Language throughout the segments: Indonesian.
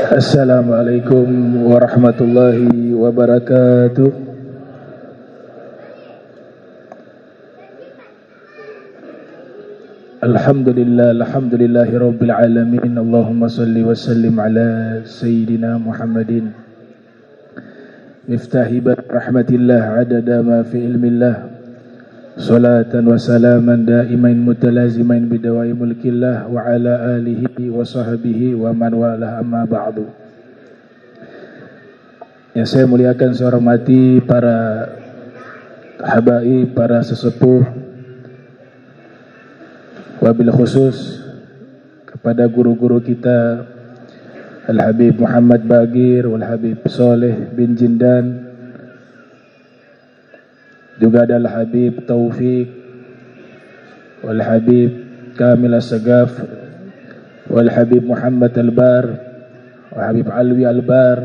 Assalamualaikum warahmatullahi wabarakatuh. Alhamdulillahi rabbil alamin. Allahumma salli wa sallim ala sayyidina Muhammadin miftahi rahmatillah adada ma fi ilmillah. Salatan wa salaman daimain mutalazimain bidawai mulkillah wa ala alihi wa sahbihi wa man walah, amma ba'du. Yang saya muliakan, saya hormati para habaib, para sesepuh, wabil khusus kepada guru-guru kita Al-Habib Muhammad Bagir, Wal-Habib Soleh bin Jindan, juga ada Al-Habib Taufik, Wal-Habib Kamil As-Sagaf, Wal-Habib Muhammad Al-Bar, Wal-Habib Alwi Al-Bar,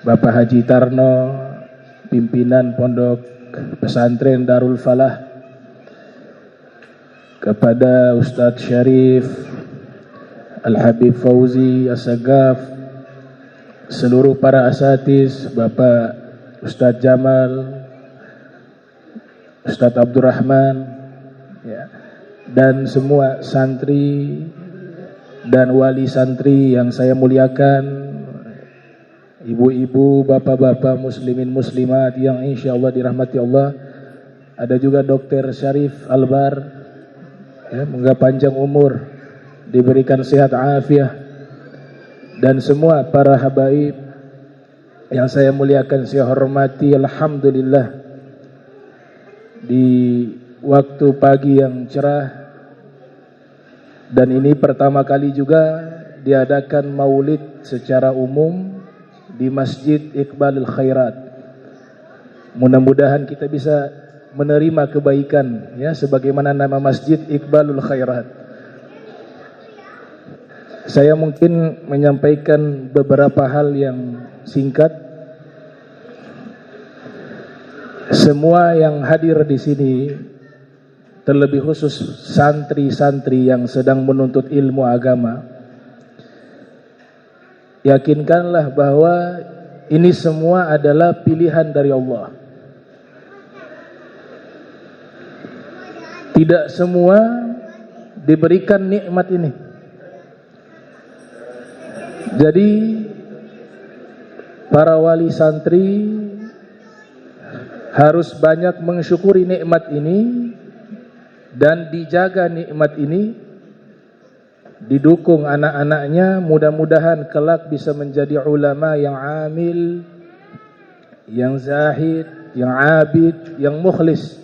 Bapak Haji Tarno, pimpinan Pondok Pesantren Darul Falah, kepada Ustadz Syarif, Al-Habib Fauzi As-Sagaf, seluruh para asatiz, Bapak Ustadz Jamal, Ustadz Abdurrahman, ya, dan semua santri dan wali santri yang saya muliakan, ibu-ibu, bapak-bapak, muslimin muslimat yang insya Allah dirahmati Allah. Ada juga Dr. Syarif Albar, ya, semoga panjang umur, diberikan sehat afiah, dan semua para habaib yang saya muliakan, saya hormati. Alhamdulillah, di waktu pagi yang cerah, dan ini pertama kali juga diadakan maulid secara umum di Masjid Iqbalul Khairat. Mudah-mudahan kita bisa menerima kebaikan, ya, sebagaimana nama Masjid Iqbalul Khairat. Saya mungkin menyampaikan beberapa hal yang singkat. Semua yang hadir di sini, terlebih khusus santri-santri yang sedang menuntut ilmu agama, yakinkanlah bahwa ini semua adalah pilihan dari Allah. Tidak semua diberikan nikmat ini. Jadi para wali santri harus banyak mensyukuri nikmat ini dan dijaga nikmat ini, didukung anak-anaknya, mudah-mudahan kelak bisa menjadi ulama yang amil, yang zahid, yang abid, yang mukhlis.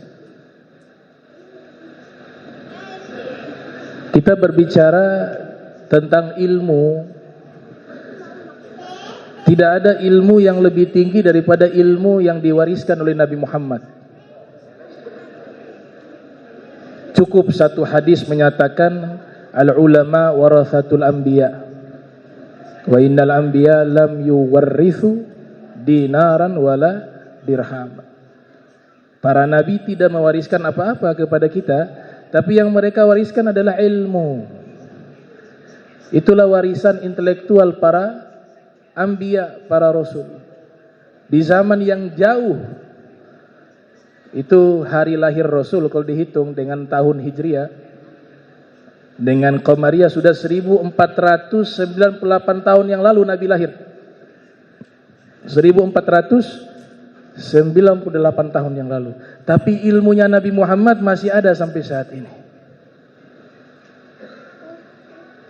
Kita berbicara tentang ilmu. Tidak ada ilmu yang lebih tinggi daripada ilmu yang diwariskan oleh Nabi Muhammad. Cukup satu hadis menyatakan, al-ulama warathatul anbiya, wa innal anbiya lam yuwarrithu dinaran wala dirham. Para nabi tidak mewariskan apa-apa kepada kita, tapi yang mereka wariskan adalah ilmu. Itulah warisan intelektual para anbiya, para rasul. Di zaman yang jauh, itu hari lahir Rasul kalau dihitung dengan tahun Hijriah, dengan Qamariyah sudah 1498 tahun yang lalu Nabi lahir. 1498 tahun yang lalu. Tapi ilmunya Nabi Muhammad masih ada sampai saat ini.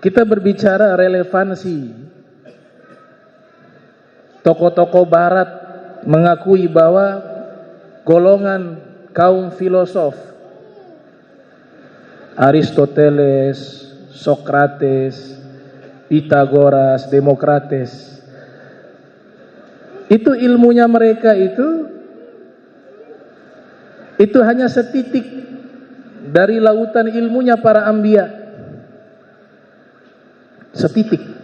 Kita berbicara relevansi. Tokoh-tokoh barat mengakui bahwa golongan kaum filosof Aristoteles, Sokrates, Pitagoras, Demokrates, itu ilmunya mereka itu hanya setitik dari lautan ilmunya para anbiya. Setitik.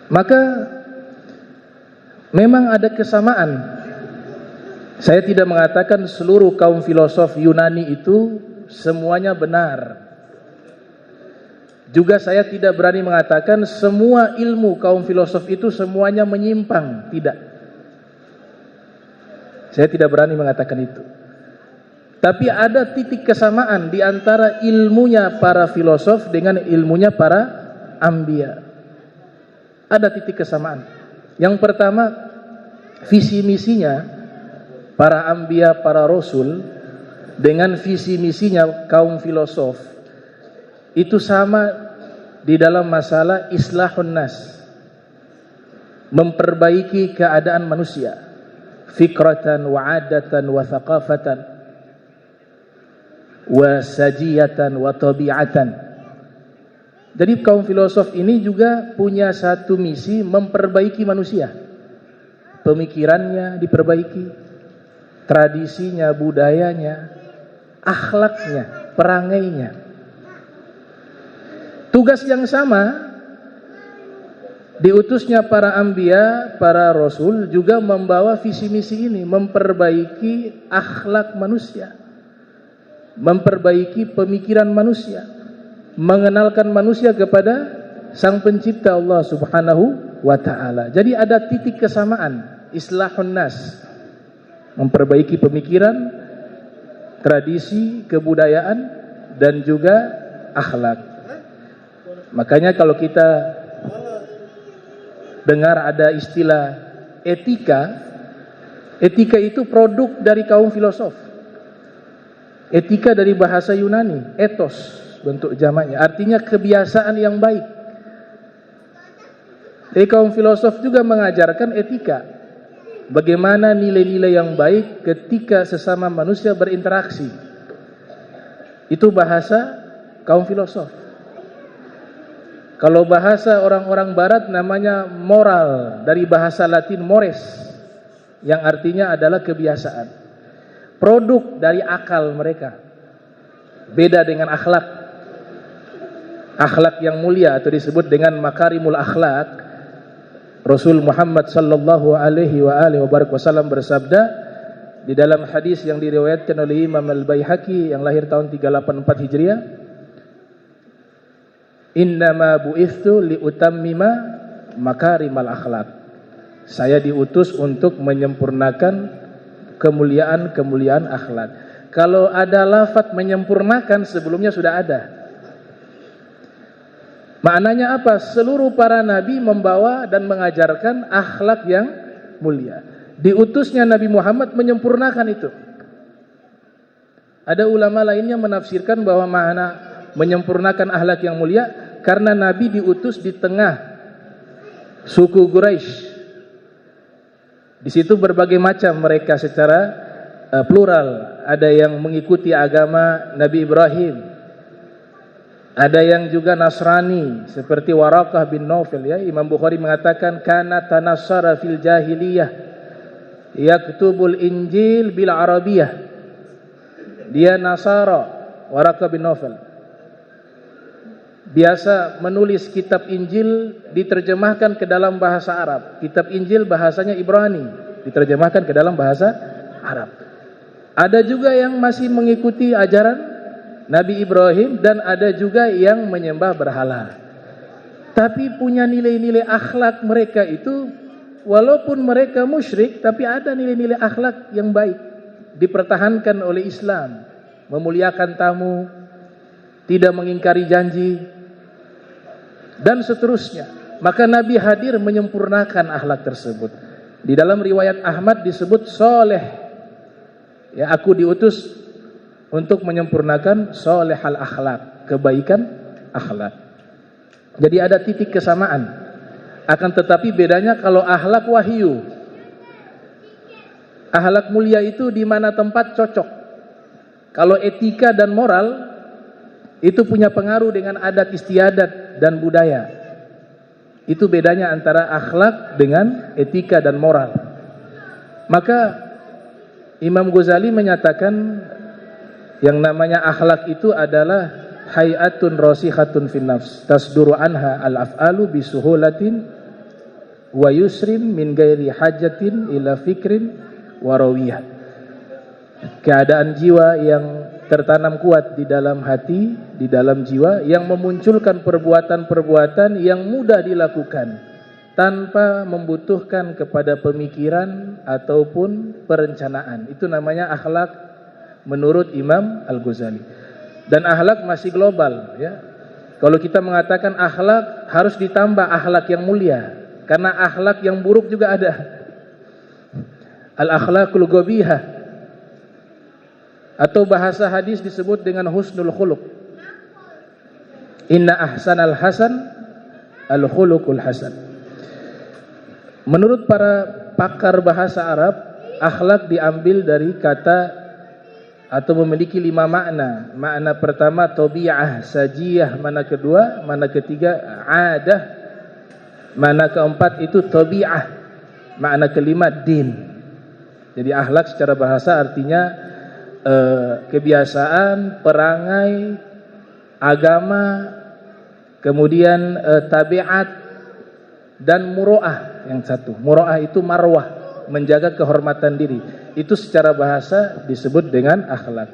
Maka memang ada kesamaan. Saya tidak mengatakan seluruh kaum filosof Yunani itu semuanya benar. Juga saya tidak berani mengatakan semua ilmu kaum filosof itu semuanya menyimpang, tidak. Saya tidak berani mengatakan itu. Tapi ada titik kesamaan di antara ilmunya para filosof dengan ilmunya para anbiya. Ada titik kesamaan. Yang pertama, visi misinya para anbiya, para rasul dengan visi misinya kaum filosof itu sama di dalam masalah islahun nas, memperbaiki keadaan manusia, fikratan wa adatan wa thaqafatan wa sajiyatan wa tabi'atan. Jadi kaum filosof ini juga punya satu misi, memperbaiki manusia. Pemikirannya diperbaiki, tradisinya, budayanya, akhlaknya, perangainya. Tugas yang sama diutusnya para anbiya, para rasul juga membawa visi misi ini, memperbaiki akhlak manusia, memperbaiki pemikiran manusia, mengenalkan manusia kepada Sang Pencipta Allah Subhanahu wa taala. Jadi ada titik kesamaan, islahun nas, memperbaiki pemikiran, tradisi, kebudayaan dan juga akhlak. Makanya kalau kita dengar ada istilah etika, etika itu produk dari kaum filosof. Etika dari bahasa Yunani, ethos bentuk jamaknya, artinya kebiasaan yang baik. Jadi kaum filosof juga mengajarkan etika, bagaimana nilai-nilai yang baik ketika sesama manusia berinteraksi. Itu bahasa kaum filosof. Kalau bahasa orang-orang barat namanya moral, dari bahasa Latin mores, yang artinya adalah kebiasaan. Produk dari akal mereka. Beda dengan akhlak. Akhlak yang mulia atau disebut dengan makarimul akhlak. Rasul Muhammad sallallahu alaihi wasallam bersabda di dalam hadis yang diriwayatkan oleh Imam Al-Baihaqi yang lahir tahun 384 Hijriah, innama bu'ithu liutammima makarimal akhlak. Saya diutus untuk menyempurnakan kemuliaan-kemuliaan akhlak. Kalau ada lafaz menyempurnakan, sebelumnya sudah ada. Maknanya apa? Seluruh para nabi membawa dan mengajarkan akhlak yang mulia. Diutusnya Nabi Muhammad menyempurnakan itu. Ada ulama lainnya menafsirkan bahwa makna menyempurnakan akhlak yang mulia karena Nabi diutus di tengah suku Quraisy. Di situ berbagai macam mereka secara plural. Ada yang mengikuti agama Nabi Ibrahim, ada yang juga Nasrani seperti Waraqah bin Naufal, ya. Imam Bukhari mengatakan kana tanassara fil jahiliyah yaktubul Injil bil Arabiyah. Dia Nasara, Waraqah bin Naufal. Biasa menulis kitab Injil diterjemahkan ke dalam bahasa Arab. Kitab Injil bahasanya Ibrani, diterjemahkan ke dalam bahasa Arab. Ada juga yang masih mengikuti ajaran Nabi Ibrahim dan ada juga yang menyembah berhala. Tapi punya nilai-nilai akhlak mereka itu, walaupun mereka musyrik, tapi ada nilai-nilai akhlak yang baik, dipertahankan oleh Islam, memuliakan tamu, tidak mengingkari janji, dan seterusnya. Maka Nabi hadir menyempurnakan akhlak tersebut. Di dalam riwayat Ahmad disebut soleh. Ya, aku diutus untuk menyempurnakan solehal akhlak, kebaikan akhlak. Jadi ada titik kesamaan. Akan tetapi bedanya kalau akhlak wahyu, akhlak mulia itu di mana tempat cocok. Kalau etika dan moral itu punya pengaruh dengan adat istiadat dan budaya. Itu bedanya antara akhlak dengan etika dan moral. Maka Imam Ghazali menyatakan yang namanya akhlak itu adalah hayatun rasikhatun fin nafs tasduru anha al-af'alu bisuhulatin wa yusrin min ghairi hajatin ila fikrin wa rawiyah. Keadaan jiwa yang tertanam kuat di dalam hati, di dalam jiwa, yang memunculkan perbuatan-perbuatan yang mudah dilakukan tanpa membutuhkan kepada pemikiran ataupun perencanaan. Itu namanya akhlak menurut Imam Al-Ghazali. Dan akhlak masih global, ya. Kalau kita mengatakan akhlak, harus ditambah akhlak yang mulia, karena akhlak yang buruk juga ada. Al-akhlaqul ghabihah, atau bahasa hadis disebut dengan husnul khuluq. Inna ahsanal hasan al-khuluqul hasan. Menurut para pakar bahasa Arab, akhlak diambil dari kata atau memiliki 5 makna. Makna pertama tabi'ah, sajiyah, makna kedua, makna ketiga adah, makna keempat itu tabi'ah, makna kelima din. Jadi akhlak secara bahasa artinya kebiasaan, perangai, agama, kemudian tabiat dan muro'ah yang satu. Muro'ah itu marwah, menjaga kehormatan diri. Itu secara bahasa disebut dengan akhlak.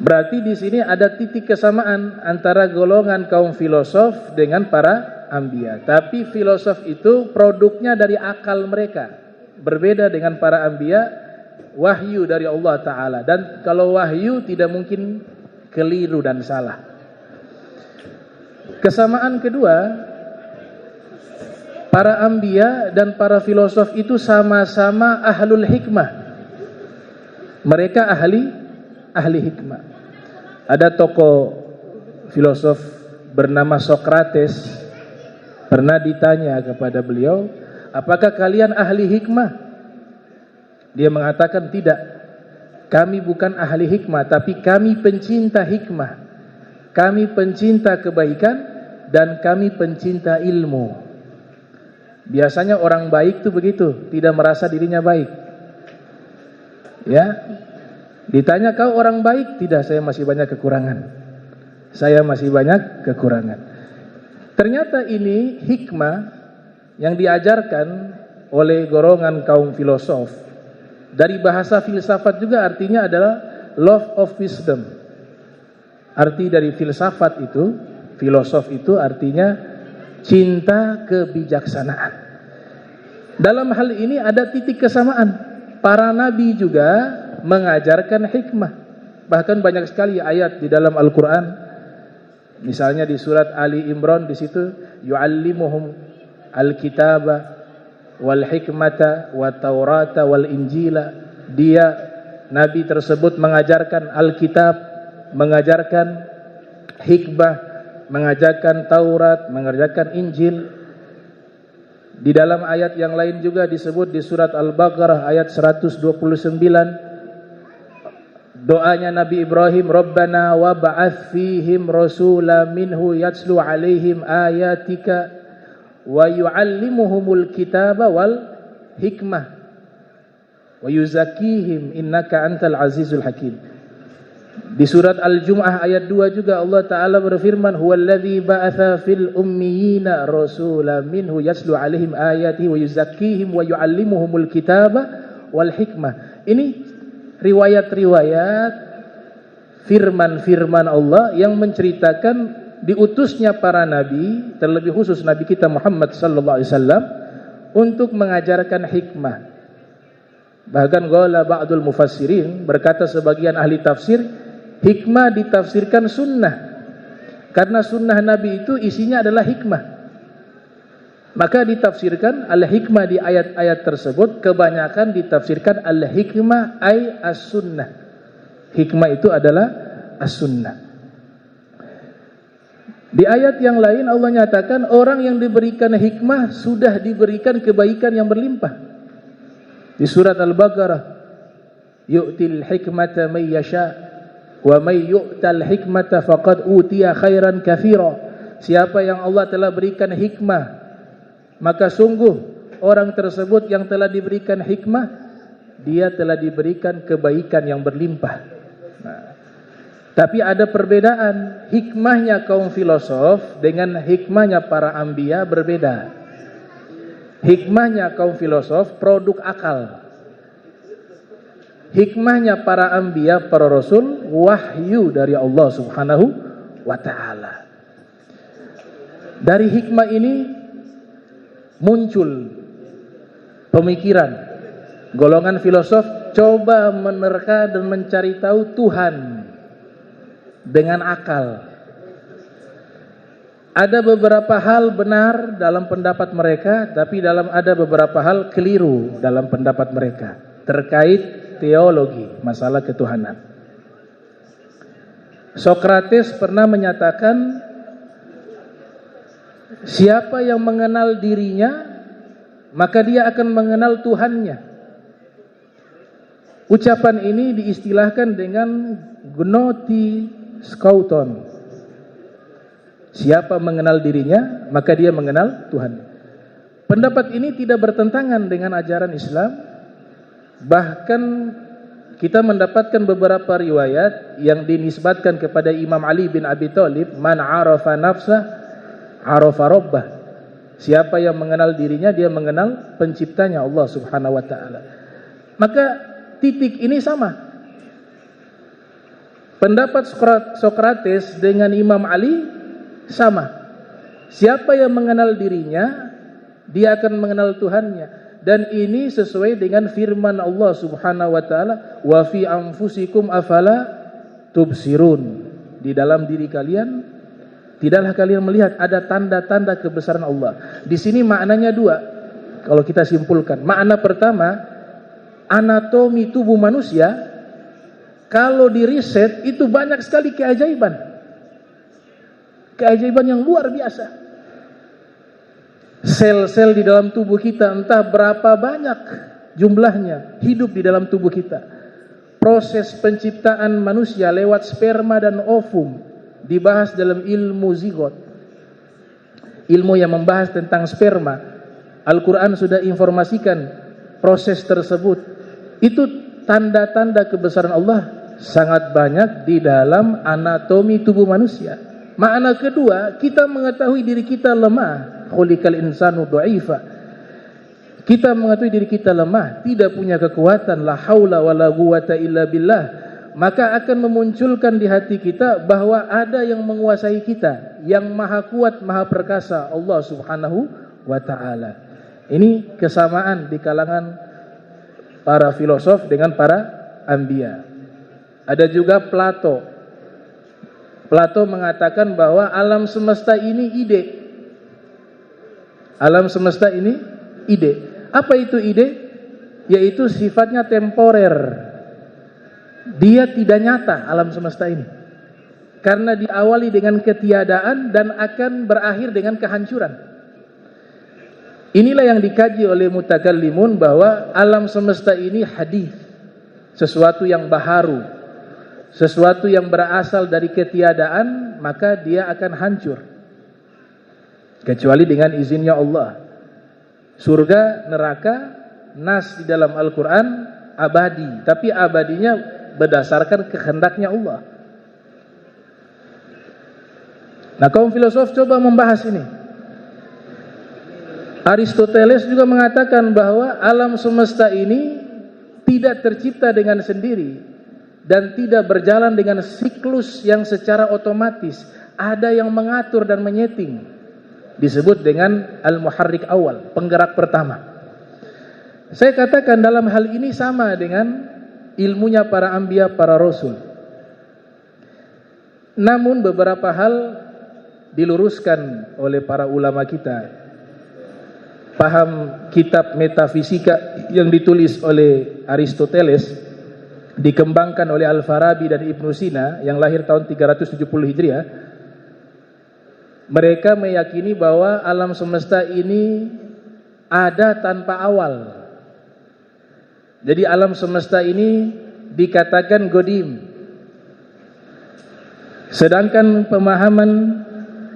Berarti di sini ada titik kesamaan antara golongan kaum filosof dengan para anbiya. Tapi filosof itu produknya dari akal mereka. Berbeda dengan para anbiya, wahyu dari Allah Ta'ala. Dan kalau wahyu tidak mungkin keliru dan salah. Kesamaan kedua, para anbiya dan para filosof itu sama-sama ahlul hikmah. Mereka ahli hikmah. Ada tokoh filosof bernama Sokrates, pernah ditanya kepada beliau, apakah kalian ahli hikmah? Dia mengatakan tidak. Kami bukan ahli hikmah, tapi kami pencinta hikmah. Kami pencinta kebaikan dan kami pencinta ilmu. Biasanya orang baik itu begitu, tidak merasa dirinya baik. Ya, ditanya kau orang baik? Tidak, saya masih banyak kekurangan. Saya masih banyak kekurangan. Ternyata ini hikmah yang diajarkan oleh golongan kaum filosof. Dari bahasa filsafat juga artinya adalah love of wisdom. Arti dari filsafat itu, filosof itu artinya cinta kebijaksanaan. Dalam hal ini ada titik kesamaan. Para nabi juga mengajarkan hikmah. Bahkan banyak sekali ayat di dalam Al-Quran. Misalnya di surat Ali Imran, di situ yu'allimuhum al-kitaba wal hikmata wat taurata wal injila. Dia nabi tersebut mengajarkan Alkitab, mengajarkan hikmah, mengajarkan Taurat, mengajarkan Injil. Di dalam ayat yang lain juga disebut di surat Al-Baqarah ayat 129, doanya Nabi Ibrahim, Rabbana wa ba'ath fihim rasula minhu yatslu alaihim ayatika wa yu'allimuhumul kitaba wal hikmah wa yuzakkihim innaka antal azizul hakim. Di surat Al-Jum'ah ayat 2 juga Allah Ta'ala berfirman, huwallazi ba'atha fil ummiyina rasula minhu yaslu alaihim ayatihi wa yuzakkihim wa yu'allimuhumul kitaba wal hikmah. Ini riwayat-riwayat firman-firman Allah yang menceritakan diutusnya para nabi, terlebih khusus Nabi kita Muhammad sallallahu alaihi wasallam, untuk mengajarkan hikmah. Bahkan qala ba'dul mufassirin, berkata sebagian ahli tafsir, hikmah ditafsirkan sunnah, karena sunnah Nabi itu isinya adalah hikmah. Maka ditafsirkan al-hikmah di ayat-ayat tersebut, kebanyakan ditafsirkan al-hikmah ay as-sunnah. Hikmah itu adalah as-sunnah. Di ayat yang lain Allah nyatakan orang yang diberikan hikmah sudah diberikan kebaikan yang berlimpah. Di surat Al-Baqarah, yu'til hikmata may yasha wa may yu'tal hikmata faqad utiya khairan katsira. Siapa yang Allah telah berikan hikmah, maka sungguh orang tersebut yang telah diberikan hikmah, dia telah diberikan kebaikan yang berlimpah. Nah, tapi ada perbedaan. Hikmahnya kaum filosof dengan hikmahnya para anbiya berbeda. Hikmahnya kaum filosof produk akal. hikmahnya para anbiya, para rasul, wahyu dari Allah Subhanahu wa ta'ala. Dari hikmah ini muncul pemikiran golongan filosof coba menerka dan mencari tahu Tuhan dengan akal. Ada beberapa hal benar dalam pendapat mereka, tapi ada beberapa hal keliru dalam pendapat mereka terkait teologi, masalah ketuhanan. Sokrates pernah menyatakan, siapa yang mengenal dirinya, maka dia akan mengenal Tuhannya. Ucapan ini diistilahkan dengan gnoti skauton. Siapa mengenal dirinya, maka dia mengenal Tuhan. Pendapat ini tidak bertentangan dengan ajaran Islam. Bahkan kita mendapatkan beberapa riwayat yang dinisbatkan kepada Imam Ali bin Abi Thalib, man arafa nafsah arafa rabbah. Siapa yang mengenal dirinya, dia mengenal penciptanya, Allah Subhanahu wa ta'ala. Maka titik ini sama. Pendapat Sokrates dengan Imam Ali sama. Siapa yang mengenal dirinya, dia akan mengenal Tuhannya. Dan ini sesuai dengan firman Allah Subhanahu wa ta'ala, wa fi anfusikum afala tubsirun. Di dalam diri kalian, tidaklah kalian melihat ada tanda-tanda kebesaran Allah. Di sini maknanya dua. Kalau kita simpulkan, makna pertama, anatomi tubuh manusia kalau diriset itu banyak sekali keajaiban. Keajaiban yang luar biasa. Sel-sel di dalam tubuh kita entah berapa banyak jumlahnya hidup di dalam tubuh kita. Proses penciptaan manusia lewat sperma dan ovum dibahas dalam ilmu zigot, ilmu yang membahas tentang sperma. Al-Quran sudah informasikan proses tersebut. Itu tanda-tanda kebesaran Allah sangat banyak di dalam anatomi tubuh manusia. Makna kedua, kita mengetahui diri kita lemah. Khuliqal insanu dha'ifa. Kita mengetahui diri kita lemah, tidak punya kekuatan, la haula wala quwata illa billah. Maka akan memunculkan di hati kita bahwa ada yang menguasai kita, yang maha kuat, maha perkasa, Allah Subhanahu wa ta'ala. Ini kesamaan di kalangan para filosof dengan para anbiya. Ada juga Plato. Plato mengatakan bahwa alam semesta ini ide. Alam semesta ini ide. Apa itu ide? Yaitu sifatnya temporer. Dia tidak nyata alam semesta ini. Karena diawali dengan ketiadaan dan akan berakhir dengan kehancuran. Inilah yang dikaji oleh mutakallimun bahwa alam semesta ini hadis. Sesuatu yang baharu. Sesuatu yang berasal dari ketiadaan, maka dia akan hancur. Kecuali dengan izinnya Allah. Surga, neraka, nas di dalam Al-Quran abadi, tapi abadinya berdasarkan kehendaknya Allah. Nah, kaum filosof coba membahas ini. Aristoteles juga mengatakan bahwa alam semesta ini tidak tercipta dengan sendiri dan tidak berjalan dengan siklus yang secara otomatis. Ada yang mengatur dan menyeting. Disebut dengan al-muharrik awal, penggerak pertama. Saya katakan dalam hal ini sama dengan ilmunya para anbiya, para rasul. Namun beberapa hal diluruskan oleh para ulama kita. Paham kitab metafisika yang ditulis oleh Aristoteles, dikembangkan oleh Al-Farabi dan Ibnu Sina yang lahir tahun 370 Hijriah. Mereka meyakini bahwa alam semesta ini ada tanpa awal. Jadi alam semesta ini dikatakan godim. Sedangkan pemahaman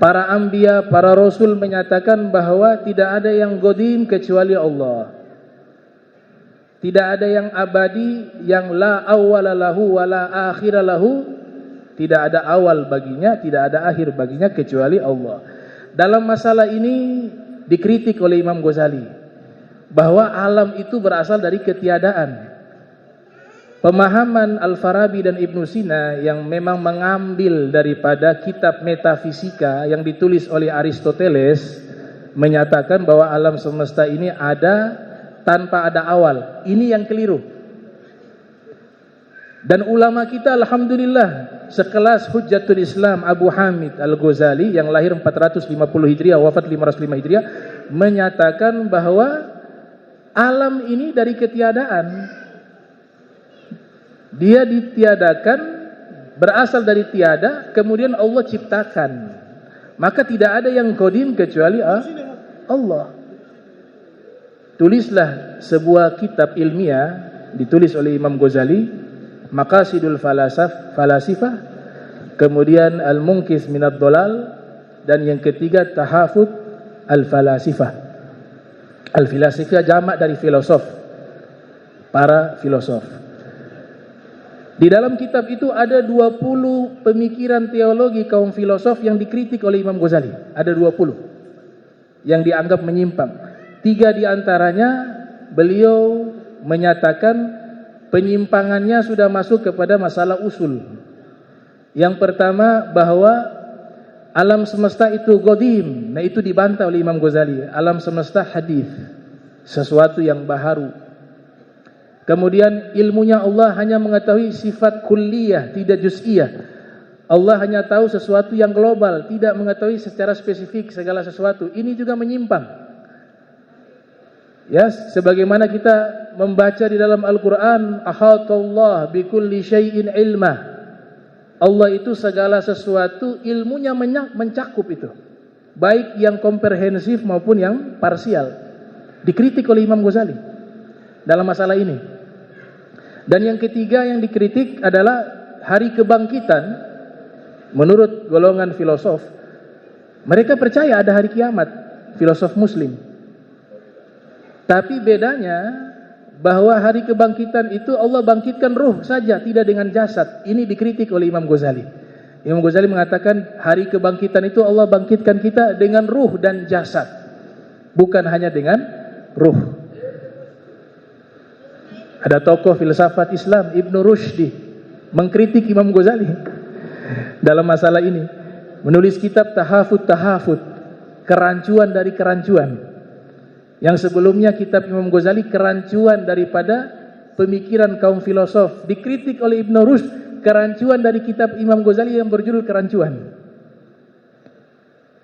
para anbiya, para rasul menyatakan bahwa tidak ada yang godim kecuali Allah. Tidak ada yang abadi, yang la awwala lahu wa la akhira lahu. Tidak ada awal baginya, tidak ada akhir baginya kecuali Allah. Dalam masalah ini dikritik oleh Imam Ghazali bahwa alam itu berasal dari ketiadaan. Pemahaman Al-Farabi dan Ibnu Sina yang memang mengambil daripada kitab metafisika yang ditulis oleh Aristoteles menyatakan bahwa alam semesta ini ada tanpa ada awal. Ini yang keliru. Dan ulama kita alhamdulillah sekelas Hujjatul Islam Abu Hamid Al-Ghazali yang lahir 450 Hijriah wafat 505 Hijriah menyatakan bahwa alam ini dari ketiadaan. Dia ditiadakan, berasal dari tiada, kemudian Allah ciptakan. Maka tidak ada yang qadim kecuali Allah. Tulislah sebuah kitab ilmiah ditulis oleh Imam Ghazali, Maqasidul Falasifah, kemudian Al-Munqidh Minad Dhalal, dan yang ketiga Tahafut Al-Falasifah. Al-Falasifah jamak dari filosof, para filosof. Di dalam kitab itu ada 20 pemikiran teologi kaum filosof yang dikritik oleh Imam Ghazali. Ada 20 yang dianggap menyimpang. 3 diantaranya beliau menyatakan penyimpangannya sudah masuk kepada masalah usul. Yang pertama bahwa alam semesta itu qadim. Nah itu dibantah oleh Imam Ghazali. Alam semesta hadis, sesuatu yang baharu. Kemudian ilmunya Allah hanya mengetahui sifat kulliyah, tidak juz'iyah. Allah hanya tahu sesuatu yang global, tidak mengetahui secara spesifik segala sesuatu. Ini juga menyimpang. Ya, sebagaimana kita membaca di dalam Al-Qur'an, ahatallah bikulli syai'in ilmah. Allah itu segala sesuatu ilmunya mencakup itu. Baik yang komprehensif maupun yang parsial. Dikritik oleh Imam Ghazali dalam masalah ini. Dan yang ketiga yang dikritik adalah hari kebangkitan. Menurut golongan filosof, mereka percaya ada hari kiamat, filosof muslim. Tapi bedanya bahwa hari kebangkitan itu Allah bangkitkan ruh saja, tidak dengan jasad. Ini dikritik oleh Imam Ghazali. Imam Ghazali mengatakan hari kebangkitan itu Allah bangkitkan kita dengan ruh dan jasad, bukan hanya dengan ruh. Ada tokoh filsafat Islam Ibnu Rushdi mengkritik Imam Ghazali dalam masalah ini, menulis kitab Tahafut, kerancuan dari kerancuan. Yang sebelumnya kitab Imam Ghazali kerancuan daripada pemikiran kaum filosof, dikritik oleh Ibnu Rushd kerancuan dari kitab Imam Ghazali yang berjudul Kerancuan.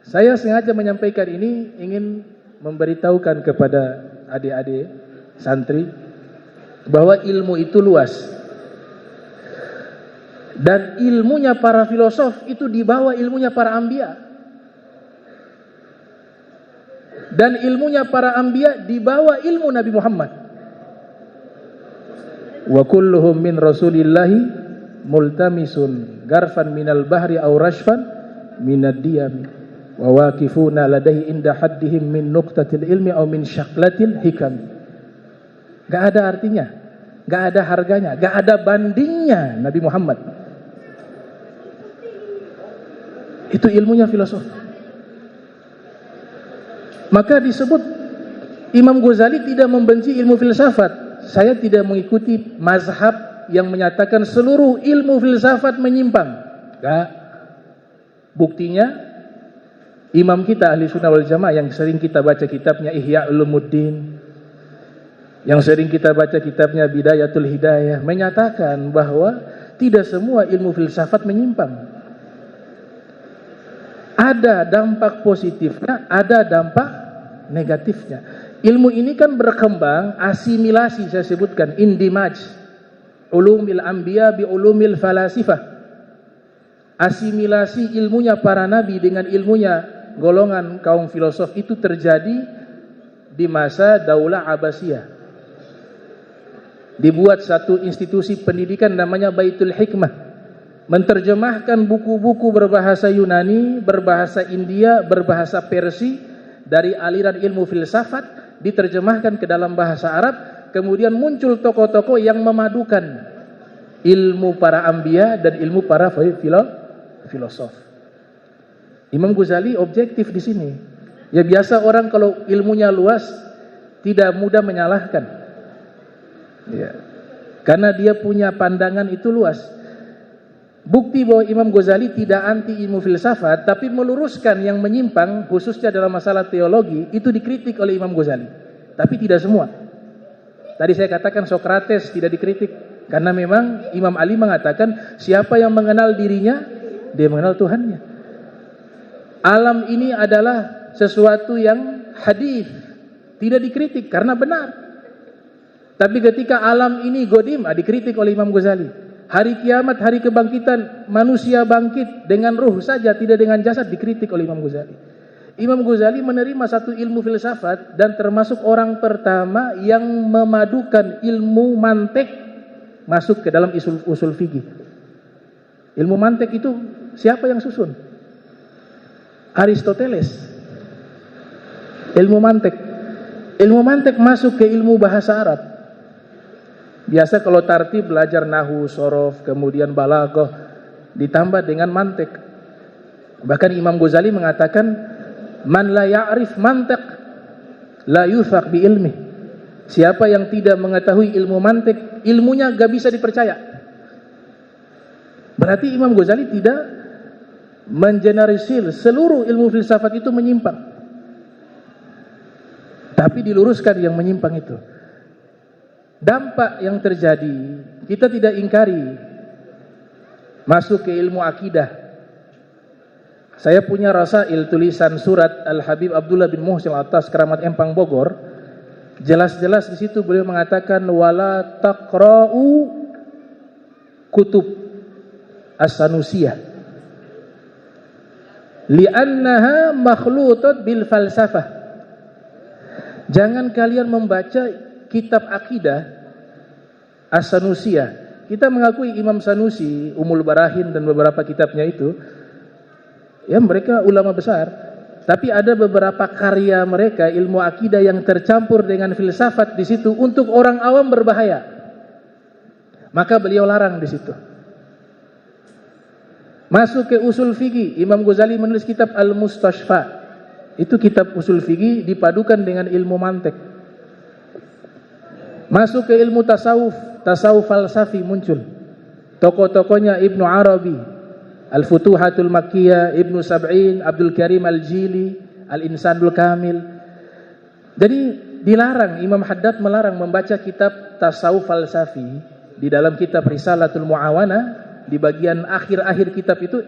Saya sengaja menyampaikan ini ingin memberitahukan kepada adik-adik santri bahwa ilmu itu luas. Dan ilmunya para filosof itu di bawah ilmunya para anbiya. Dan ilmunya para anbiya di bawah ilmu Nabi Muhammad. Wa kulluhum min rasulillahi multamisun garfan minal bahri aw rashfan minad diyam wa waqifuna ladaihi inda haddihim min nuqtatil ilmi aw min syaklatil hikam. Gak ada artinya, gak ada harganya, gak ada bandingnya Nabi Muhammad. Itu ilmunya filosof. Maka disebut Imam Ghazali tidak membenci ilmu filsafat. Saya tidak mengikuti mazhab yang menyatakan seluruh ilmu filsafat menyimpang. Gak. Buktinya imam kita ahli sunnah wal jamaah yang sering kita baca kitabnya Ihya Ulumuddin, yang sering kita baca kitabnya Bidayatul Hidayah, menyatakan bahwa tidak semua ilmu filsafat menyimpang. Ada dampak positifnya, ada dampak negatifnya. Ilmu ini kan berkembang, asimilasi saya sebutkan, indimaj, ulumil anbiya bi ulumil falasifah. Asimilasi ilmunya para nabi dengan ilmunya golongan kaum filosof itu terjadi di masa Daulah Abbasiyah. Dibuat satu institusi pendidikan namanya Baitul Hikmah, menterjemahkan buku-buku berbahasa Yunani, berbahasa India, berbahasa Persia dari aliran ilmu filsafat, diterjemahkan ke dalam bahasa Arab. Kemudian muncul tokoh-tokoh yang memadukan ilmu para anbiya dan ilmu para filosof. Imam Ghazali objektif di sini. Ya biasa orang kalau ilmunya luas tidak mudah menyalahkan. Ya. Karena dia punya pandangan itu luas. Bukti bahwa Imam Ghazali tidak anti ilmu filsafat, tapi meluruskan yang menyimpang, khususnya dalam masalah teologi, itu dikritik oleh Imam Ghazali. Tapi tidak semua. Tadi saya katakan Sokrates tidak dikritik, karena memang Imam Ali mengatakan siapa yang mengenal dirinya, dia mengenal Tuhannya. Alam ini adalah sesuatu yang hadis, tidak dikritik karena benar. Tapi ketika alam ini godim, dikritik oleh Imam Ghazali. Hari kiamat, hari kebangkitan, manusia bangkit dengan ruh saja, tidak dengan jasad, dikritik oleh Imam Ghazali. Imam Ghazali menerima satu ilmu filsafat dan termasuk orang pertama yang memadukan ilmu mantek masuk ke dalam usul fikih. Ilmu mantek itu siapa yang susun? Aristoteles. Ilmu mantek. Ilmu mantek masuk ke ilmu bahasa Arab. Biasa kalau tartib belajar nahu, sorof, kemudian balaghah, ditambah dengan mantek. Bahkan Imam Ghazali mengatakan, man la ya'rif mantek, la yuthaq bi ilmi. Siapa yang tidak mengetahui ilmu mantek, ilmunya gak bisa dipercaya. Berarti Imam Ghazali tidak mengeneralisir seluruh ilmu filsafat itu menyimpang. Tapi diluruskan yang menyimpang itu. Dampak yang terjadi, kita tidak ingkari masuk ke ilmu akidah. Saya punya rasail tulisan surat Al-Habib Abdullah bin Muhsin atas Keramat Empang Bogor. Jelas-jelas di situ beliau mengatakan wala taqra'u kutub as-sanusiyah li'annaha makhlutat bil falsafah. Jangan kalian membaca kitab akidah As-Sanusiyah. Kita mengakui Imam Sanusi, Umul Barahin dan beberapa kitabnya itu, ya mereka ulama besar. Tapi ada beberapa karya mereka ilmu akidah yang tercampur dengan filsafat di situ untuk orang awam berbahaya. Maka beliau larang di situ. Masuk ke usul fikih, Imam Ghazali menulis kitab Al-Mustashfa. Itu kitab usul fikih dipadukan dengan ilmu mantek. Masuk ke ilmu tasawuf, tasawuf falsafi muncul. Tokoh-tokohnya Ibnu Arabi, Al-Futuhatul Makkiyah, Ibnu Sab'in, Abdul Karim Al-Jili, Al-Insanul Kamil. Jadi dilarang, Imam Haddad melarang membaca kitab tasawuf falsafi. Di dalam kitab Risalatul Mu'awana, di bagian akhir-akhir kitab itu,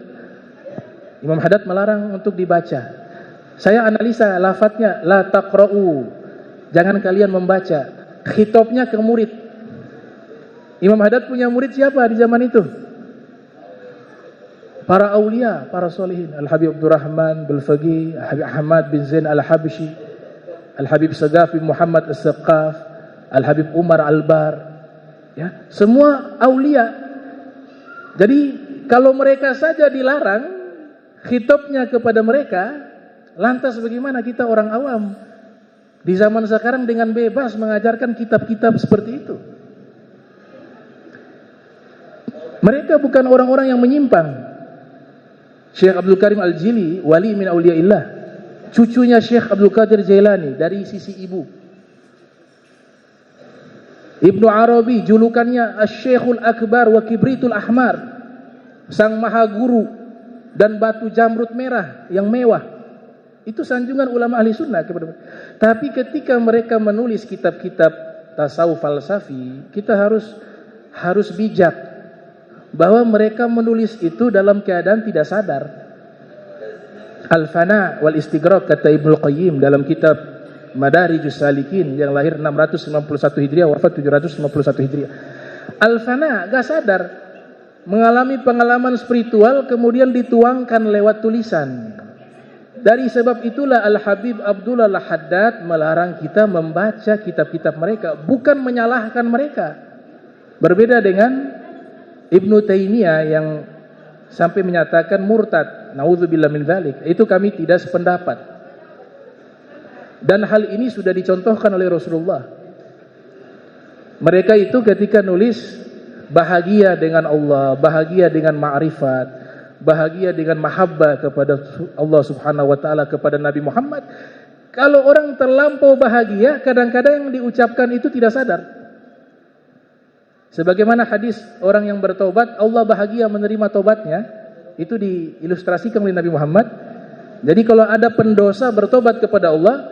Imam Haddad melarang untuk dibaca. Saya analisa lafadznya, la taqra'u, jangan kalian membaca. Khitabnya ke murid. Imam Haddad punya murid siapa di zaman itu? Para aulia, para solihin. Al-Habib Abdurrahman Bilfaqih, Al-Habib Ahmad bin Zain Al-Habshi, Al-Habib Sagafi Muhammad As-Saqaf, Al-Habib Umar Al-Bar. Ya, semua aulia. Jadi kalau mereka saja dilarang khitabnya kepada mereka, lantas bagaimana kita orang awam? Di zaman sekarang dengan bebas mengajarkan kitab-kitab seperti itu. Mereka bukan orang-orang yang menyimpang. Syekh Abdul Karim Al-Jili, wali min awliyaillah, cucunya Syekh Abdul Qadir Jailani dari sisi ibu. Ibnu Arabi julukannya Asy-Syekhul Akbar wa Kibritul Ahmar, sang maha guru dan batu jamrut merah yang mewah. Itu sanjungan ulama ahli sunnah kepada mereka. Tapi ketika mereka menulis kitab-kitab tasawuf falsafi, kita harus bijak bahwa mereka menulis itu dalam keadaan tidak sadar. Al-Fana wal Istighraq kata Ibnu Qayyim dalam kitab Madarijus Salikin yang lahir 691 Hijriah wafat 751 Hijriah. Al-Fana gak sadar mengalami pengalaman spiritual kemudian dituangkan lewat tulisan. Dari sebab itulah Al-Habib Abdullah Al-Haddad melarang kita membaca kitab-kitab mereka, bukan menyalahkan mereka. Berbeda dengan Ibnu Taimiyah yang sampai menyatakan murtad, naudzubillah min dzalik. Itu kami tidak sependapat. Dan hal ini sudah dicontohkan oleh Rasulullah. Mereka itu ketika nulis bahagia dengan Allah, bahagia dengan ma'rifat, bahagia dengan mahabbah kepada Allah Subhanahu wa taala, kepada Nabi Muhammad. Kalau orang terlampau bahagia, kadang-kadang yang diucapkan itu tidak sadar. Sebagaimana hadis orang yang bertobat, Allah bahagia menerima tobatnya, itu diilustrasikan oleh Nabi Muhammad. Jadi kalau ada pendosa bertobat kepada Allah,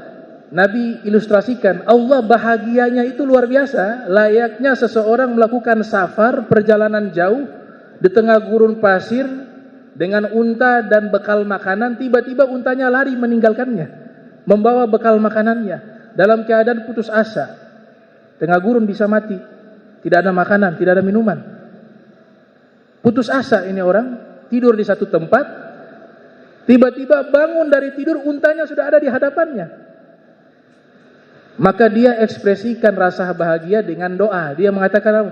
Nabi ilustrasikan Allah bahagianya itu luar biasa, layaknya seseorang melakukan safar, perjalanan jauh di tengah gurun pasir dengan unta dan bekal makanan, tiba-tiba untanya lari meninggalkannya, membawa bekal makanannya dalam keadaan putus asa. Tengah gurun bisa mati, tidak ada makanan, tidak ada minuman. Putus asa ini orang, tidur di satu tempat, tiba-tiba bangun dari tidur, untanya sudah ada di hadapannya. Maka dia ekspresikan rasa bahagia dengan doa. Dia mengatakan,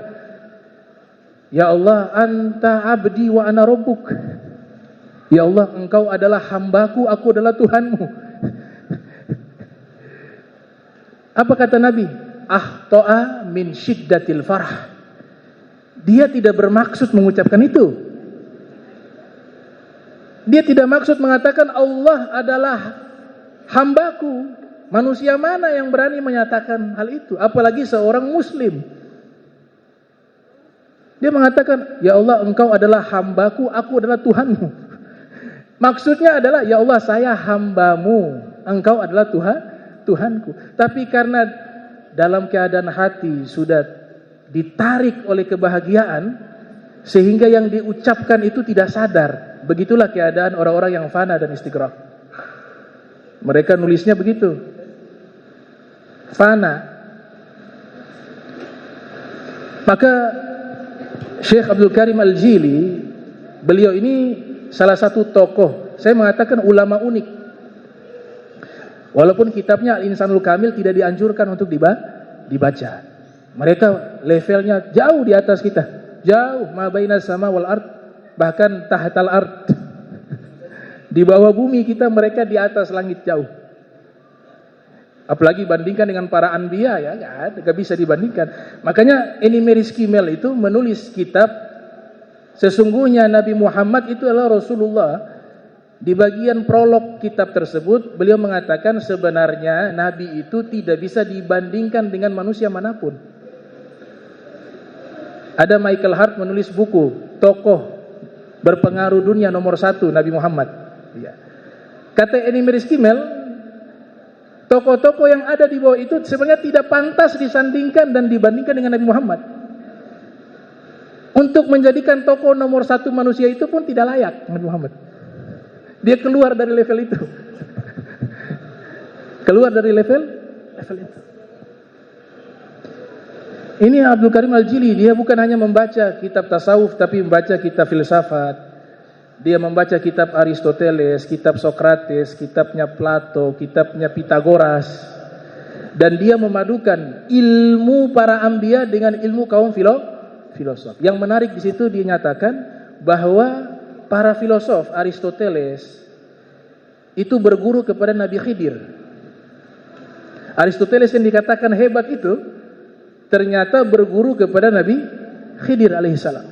ya Allah, anta abdi wa ana rabbuk. Ya Allah, engkau adalah hambaku, aku adalah Tuhanmu. Apa kata Nabi? Ahta'a min syiddatil farah. Dia tidak bermaksud mengucapkan itu. Dia tidak maksud mengatakan Allah adalah hambaku. Manusia mana yang berani menyatakan hal itu? Apalagi seorang muslim. Dia mengatakan, ya Allah, engkau adalah hambaku, aku adalah Tuhanmu. Maksudnya adalah, ya Allah, saya hambamu, engkau adalah Tuhanku. Tapi karena dalam keadaan hati sudah ditarik oleh kebahagiaan, sehingga yang diucapkan itu tidak sadar. Begitulah keadaan orang-orang yang fana dan istighraq. Mereka nulisnya begitu, fana. Maka Syekh Abdul Karim Al-Jili, beliau ini salah satu tokoh, saya mengatakan ulama unik. Walaupun kitabnya Al-Insanul Kamil tidak dianjurkan untuk dibaca. Mereka levelnya jauh di atas kita. Jauh, ma bainas sama wal ard, bahkan tahtal ard. Di bawah bumi kita, mereka di atas langit jauh. Apalagi bandingkan dengan para anbiya, ya nggak bisa dibandingkan. Makanya Enime Rizky Mel itu menulis kitab sesungguhnya Nabi Muhammad itu adalah Rasulullah. Di bagian prolog kitab tersebut, beliau mengatakan sebenarnya Nabi itu tidak bisa dibandingkan dengan manusia manapun. Ada Michael Hart menulis buku, tokoh berpengaruh dunia nomor 1 Nabi Muhammad. Ya. Kata Enime Rizky Mel, tokoh-tokoh yang ada di bawah itu sebenarnya tidak pantas disandingkan dan dibandingkan dengan Nabi Muhammad. Untuk menjadikan tokoh nomor 1 manusia itu pun tidak layak Nabi Muhammad. Dia keluar dari level itu. Keluar dari level itu. Ini Abdul Karim Al-Jili, dia bukan hanya membaca kitab tasawuf, tapi membaca kitab filsafat. Dia membaca kitab Aristoteles, kitab Sokrates, kitabnya Plato, kitabnya Pitagoras. Dan dia memadukan ilmu para anbiya dengan ilmu kaum filosof. Yang menarik di situ dia nyatakan bahwa para filosof Aristoteles itu berguru kepada Nabi Khidir. Aristoteles yang dikatakan hebat itu ternyata berguru kepada Nabi Khidir alaihissalam.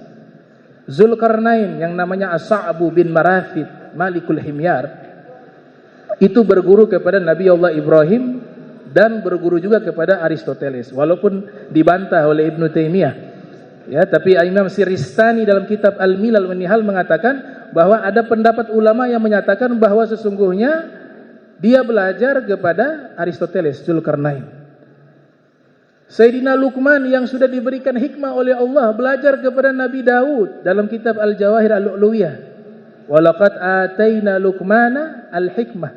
Zulkarnain yang namanya As-Sa'bu bin Marathid Malikul Himyar itu berguru kepada Nabi Allah Ibrahim dan berguru juga kepada Aristoteles, walaupun dibantah oleh Ibnu Taimiyah. Ya, tapi Imam Siristani dalam kitab Al-Milal wa Nihal mengatakan bahwa ada pendapat ulama yang menyatakan bahwa sesungguhnya dia belajar kepada Aristoteles, Zulkarnain. Sayyidina Luqman yang sudah diberikan hikmah oleh Allah belajar kepada Nabi Daud dalam kitab Al-Jawahir Al-Lu'luwiyah. Walaqad ataina Luqmana al-hikmah.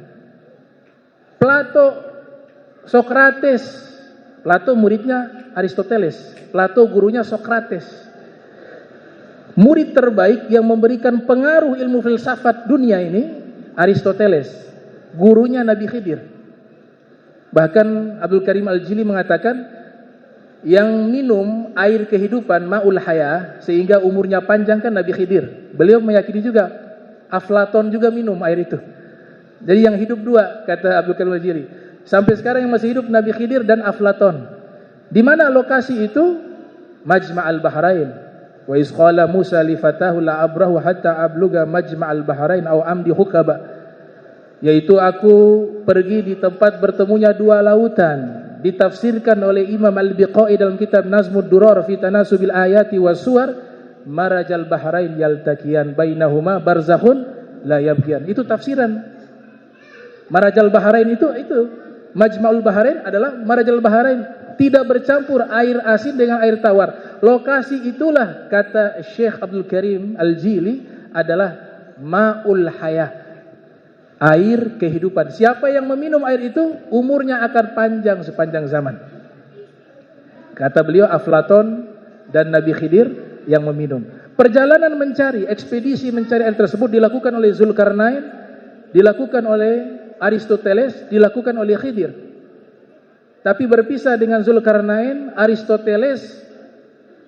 Plato, Sokrates, Plato muridnya Aristoteles, Plato gurunya Sokrates. Murid terbaik yang memberikan pengaruh ilmu filsafat dunia ini Aristoteles, gurunya Nabi Khidir. Bahkan Abdul Karim Al-Jili mengatakan yang minum air kehidupan ma'ul haya sehingga umurnya panjang kan Nabi Khidir. Beliau meyakini juga Aflaton juga minum air itu. Jadi yang hidup dua, kata Abdul Karim Al-Jili. Sampai sekarang yang masih hidup Nabi Khidir dan Aflaton. Di mana lokasi itu? Majma'al Bahrain. Wa iz qala Musa li fatahu la abrahu hatta abluga majma'al Bahrain aw amdi hukaba. Yaitu aku pergi di tempat bertemunya dua lautan. ditafsirkan oleh Imam Al-Biqai dalam kitab Nazmud Durar fi Tanasubil Ayati was Suwar, marajal bahrain yaltaqiyan bainahuma barzakhun la yabghiyan. Itu tafsiran. Marajal bahrain itu Majma'ul Bahrain adalah marajal bahrain, tidak bercampur air asin dengan air tawar. Lokasi itulah kata Syekh Abdul Karim Al-Jili adalah ma'ul hayah, air kehidupan. Siapa yang meminum air itu umurnya akan panjang sepanjang zaman. Kata beliau Aflaton dan Nabi Khidir yang meminum. Perjalanan mencari, ekspedisi mencari air tersebut dilakukan oleh Zulkarnain, dilakukan oleh Aristoteles, dilakukan oleh Khidir. Tapi berpisah dengan Zulkarnain, Aristoteles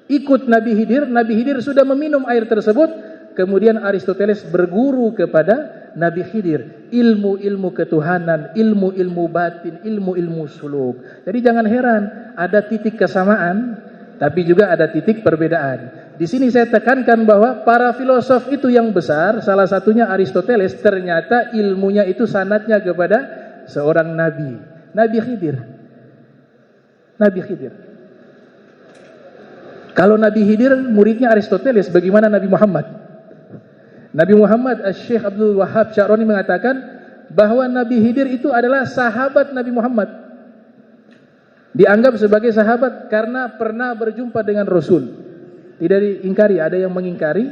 ikut Nabi Khidir sudah meminum air tersebut, kemudian Aristoteles berguru kepada Nabi Khidir, ilmu-ilmu ketuhanan, ilmu-ilmu batin, ilmu-ilmu suluk. Jadi jangan heran, ada titik kesamaan, tapi juga ada titik perbedaan. Di sini saya tekankan bahwa para filosof itu yang besar, salah satunya Aristoteles, ternyata ilmunya itu sanadnya kepada seorang nabi, Nabi Khidir. Nabi Khidir. Kalau Nabi Khidir muridnya Aristoteles, bagaimana Nabi Muhammad? Nabi Muhammad, Syekh Abdul Wahab Sya'roni mengatakan bahwa Nabi Khidir itu adalah sahabat Nabi Muhammad. Dianggap sebagai sahabat karena pernah berjumpa dengan Rasul. Tidak diingkari, ada yang mengingkari,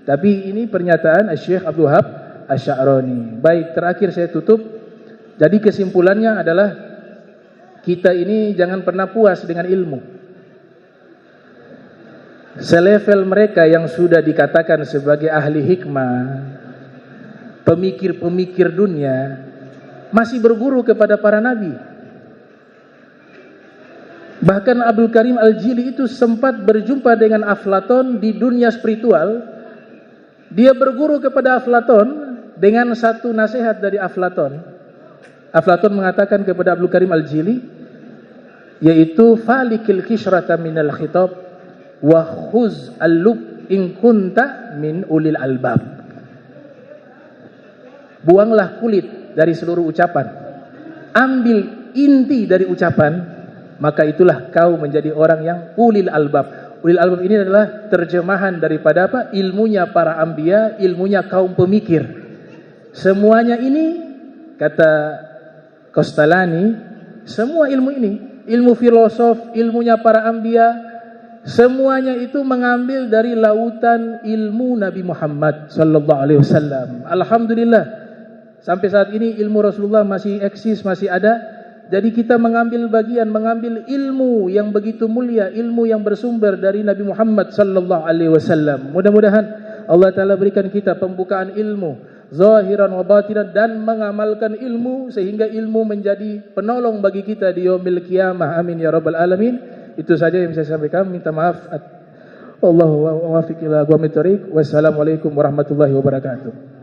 tapi ini pernyataan Syekh Abdul Wahab Asy-Sya'roni. Baik, terakhir saya tutup. Jadi kesimpulannya adalah kita ini jangan pernah puas dengan ilmu. Selevel mereka yang sudah dikatakan sebagai ahli hikmah, pemikir-pemikir dunia, masih berguru kepada para nabi. Bahkan Abdul Karim Al-Jili itu sempat berjumpa dengan Aflaton di dunia spiritual. Dia berguru kepada Aflaton dengan satu nasihat dari Aflaton. Aflaton mengatakan kepada Abdul Karim Al-Jili, yaitu falikil kishrata minal khitab wa khuz al-lub in kunta min ulil albab. Buanglah kulit dari seluruh ucapan, ambil inti dari ucapan, maka itulah kau menjadi orang yang ulil albab. Ulil albab ini adalah terjemahan daripada apa? Ilmunya para anbiya, ilmunya kaum pemikir. Semuanya ini, kata Kostalani, semua ilmu ini, ilmu filosof, ilmunya para anbiya, semuanya itu mengambil dari lautan ilmu Nabi Muhammad sallallahu alaihi wasallam. Alhamdulillah, sampai saat ini ilmu Rasulullah masih eksis, masih ada. Jadi kita mengambil bagian, mengambil ilmu yang begitu mulia, ilmu yang bersumber dari Nabi Muhammad sallallahu alaihi wasallam. Mudah-mudahan Allah Ta'ala berikan kita pembukaan ilmu zahiran wa batinan, dan mengamalkan ilmu sehingga ilmu menjadi penolong bagi kita di yaumil qiyamah. Amin ya rabbal alamin. Itu saja yang saya sampaikan. Minta maaf. Allahu wafiq ila aqwamit thoriq. Wassalamualaikum warahmatullahi wabarakatuh.